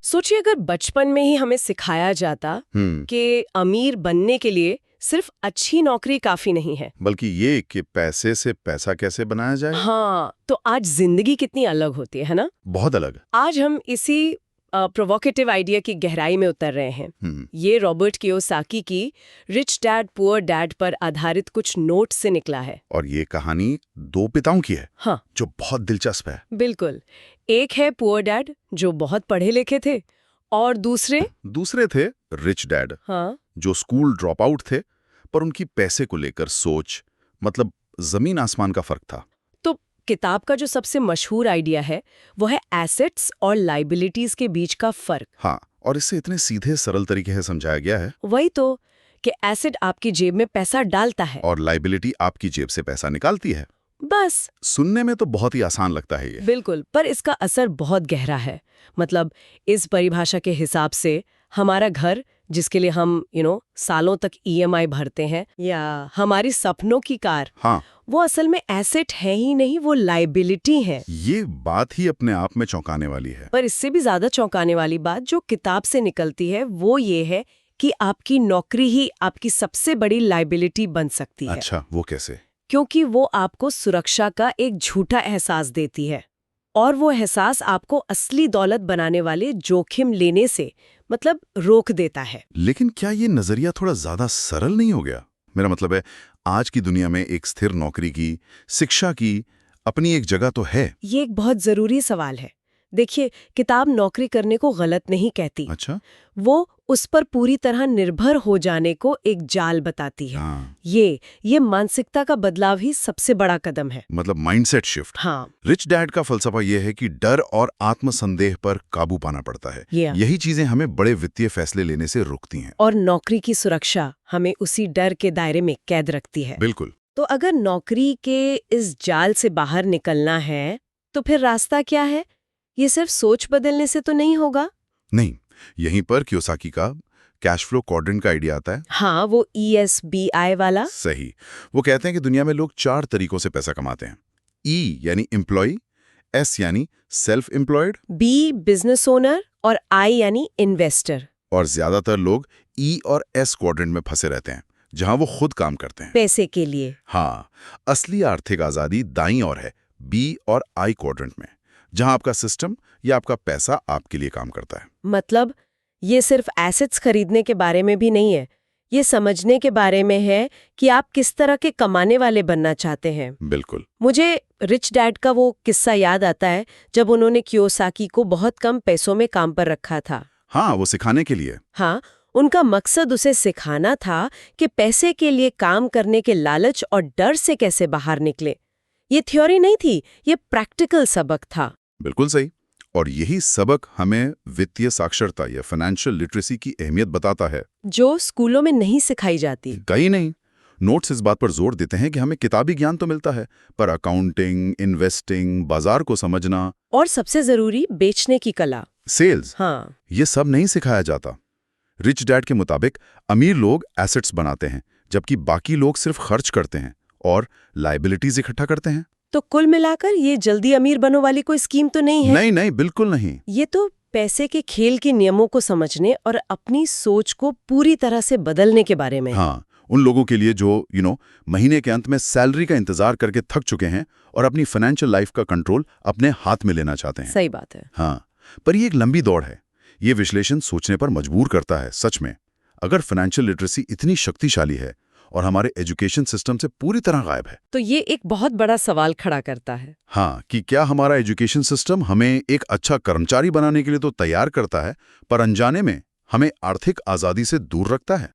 सोचिए अगर बचपन में ही हमें सिखाया जाता कि अमीर बनने के लिए सिर्फ अच्छी नौकरी काफी नहीं है, बल्कि ये कि पैसे से पैसा कैसे बनाया जाए। हाँ, तो आज जिंदगी कितनी अलग होती है ना? बहुत अलग। आज हम इसी प्रोवोकेटिव आइडिया की गहराई में उतर रहे हैं। ये रॉबर्ट कियोसाकी की रिच डैड पुअर डैड पर आधारित कुछ नोट से निकला है। और ये कहानी दो पिताओं की है, हाँ, जो बहुत दिलचस्प है। बिल्कुल। एक है पुअर डैड जो बहुत पढ़े लिखे थे, और दूसरे थे रिच डैड, हाँ, जो स्कूल ड्रॉप आउट थे, पर उनकी पैसे को लेकर सोच मतलब जमीन आसमान का फर्क था। तो किताब का जो सबसे मशहूर आइडिया है वो है एसेट्स और लाइबिलिटीज के बीच का फर्क। हाँ, और इससे इतने सीधे सरल तरीके से समझाया गया है। वही तो, कि एसेट आपकी जेब में पैसा डालता है और लाइबिलिटी आपकी जेब से पैसा निकालती है। बस। सुनने में तो बहुत ही आसान लगता है ये। बिल्कुल, पर इसका असर बहुत गहरा है। मतलब इस परिभाषा के हिसाब से हमारा घर, जिसके लिए हम सालों तक ईएमआई भरते हैं, या हमारी सपनों की कार, हाँ, वो असल में एसेट है ही नहीं, वो लाइबिलिटी है। ये बात ही अपने आप में चौंकाने वाली है। पर इससे भी ज्यादा चौंकाने वाली बात जो किताब से निकलती है वो ये है कि आपकी नौकरी ही आपकी सबसे बड़ी लाइबिलिटी बन सकती है। अच्छा, वो कैसे? क्योंकि वो आपको सुरक्षा का एक झूठा एहसास देती है, और वो एहसास आपको असली दौलत बनाने वाले जोखिम लेने से मतलब रोक देता है। लेकिन क्या ये नजरिया थोड़ा ज्यादा सरल नहीं हो गया? मेरा मतलब है, आज की दुनिया में एक स्थिर नौकरी की, शिक्षा की अपनी एक जगह तो है। ये एक बहुत जरूरी सवाल है। देखिए, किताब नौकरी करने को गलत नहीं कहती। अच्छा, वो उस पर पूरी तरह निर्भर हो जाने को एक जाल बताती है। हाँ। ये मानसिकता का बदलाव ही सबसे बड़ा कदम है। मतलब माइंडसेट शिफ्ट। हाँ, रिच डैड का फलसफा यह है कि डर और आत्मसंदेह पर काबू पाना पड़ता है। यही चीजें हमें बड़े वित्तीय फैसले लेने से रोकती हैं। और नौकरी की सुरक्षा हमें उसी डर के दायरे में कैद रखती है। बिल्कुल। तो अगर नौकरी के इस जाल से बाहर निकलना है, तो फिर रास्ता क्या है? ये सिर्फ सोच बदलने से तो नहीं होगा। नहीं, यहीं पर कियोसाकी का कैश फ्लो क्वाड्रेंट का आइडिया आता है। हाँ, वो ESBI वाला। सही। वो कहते हैं कि दुनिया में लोग 4 तरीकों से पैसा कमाते हैं। E यानी एम्प्लॉय, S यानी self employed, B business owner, और I यानी इन्वेस्टर। और ज्यादातर लोग E और S क्वाड्रेंट में फंसे रहते हैं, जहां वो खुद काम करते हैं पैसे के लिए। हाँ, असली आर्थिक आजादी दाईं ओर है, B और I क्वाड्रेंट में, जहां आपका सिस्टम या आपका पैसा आपके लिए काम करता है। मतलब ये सिर्फ एसेट्स खरीदने के बारे में भी नहीं है, ये समझने के बारे में है कि आप किस तरह के कमाने वाले बनना चाहते हैं। बिल्कुल। मुझे रिच डैड का वो किस्सा याद आता है, जब उन्होंने कियोसाकी को बहुत कम पैसों में काम पर रखा था। हाँ, वो सिखाने के लिए। हाँ, उनका मकसद उसे सिखाना था कि पैसे के लिए काम करने के लालच और डर से कैसे बाहर निकले। ये थ्योरी नहीं थी, ये प्रैक्टिकल सबक था। बिल्कुल सही। और यही सबक हमें वित्तीय साक्षरता या फाइनेंशियल लिटरेसी की अहमियत बताता है, जो स्कूलों में नहीं सिखाई जाती। कहीं नहीं। नोट्स इस बात पर जोर देते हैं कि हमें किताबी ज्ञान तो मिलता है, पर अकाउंटिंग, इन्वेस्टिंग, बाजार को समझना, और सबसे जरूरी बेचने की कला, सेल्स, हाँ, ये सब नहीं सिखाया जाता। रिच डैड के मुताबिक अमीर लोग एसेट्स बनाते हैं, जबकि बाकी लोग सिर्फ खर्च करते हैं और लायबिलिटीज इकट्ठा करते हैं। तो कुल मिलाकर ये जल्दी अमीर बनो वाली कोई स्कीम तो नहीं है। नहीं नहीं, बिल्कुल नहीं। ये तो पैसे के खेल के नियमों को समझने और अपनी सोच को पूरी तरह से बदलने के बारे में। हाँ, उन लोगों के लिए जो महीने के अंत में सैलरी का इंतजार करके थक चुके हैं और अपनी फाइनेंशियल लाइफ का कंट्रोल अपने हाथ में लेना चाहते हैं। सही बात है। हाँ, पर ये एक लंबी दौड़ है। ये विश्लेषण सोचने पर मजबूर करता है। सच में, अगर फाइनेंशियल लिटरेसी इतनी शक्तिशाली है और हमारे एजुकेशन सिस्टम से पूरी तरह गायब है, तो ये एक बहुत बड़ा सवाल खड़ा करता है। हाँ, कि क्या हमारा एजुकेशन सिस्टम हमें एक अच्छा कर्मचारी बनाने के लिए तो तैयार करता है, पर अनजाने में हमें आर्थिक आजादी से दूर रखता है।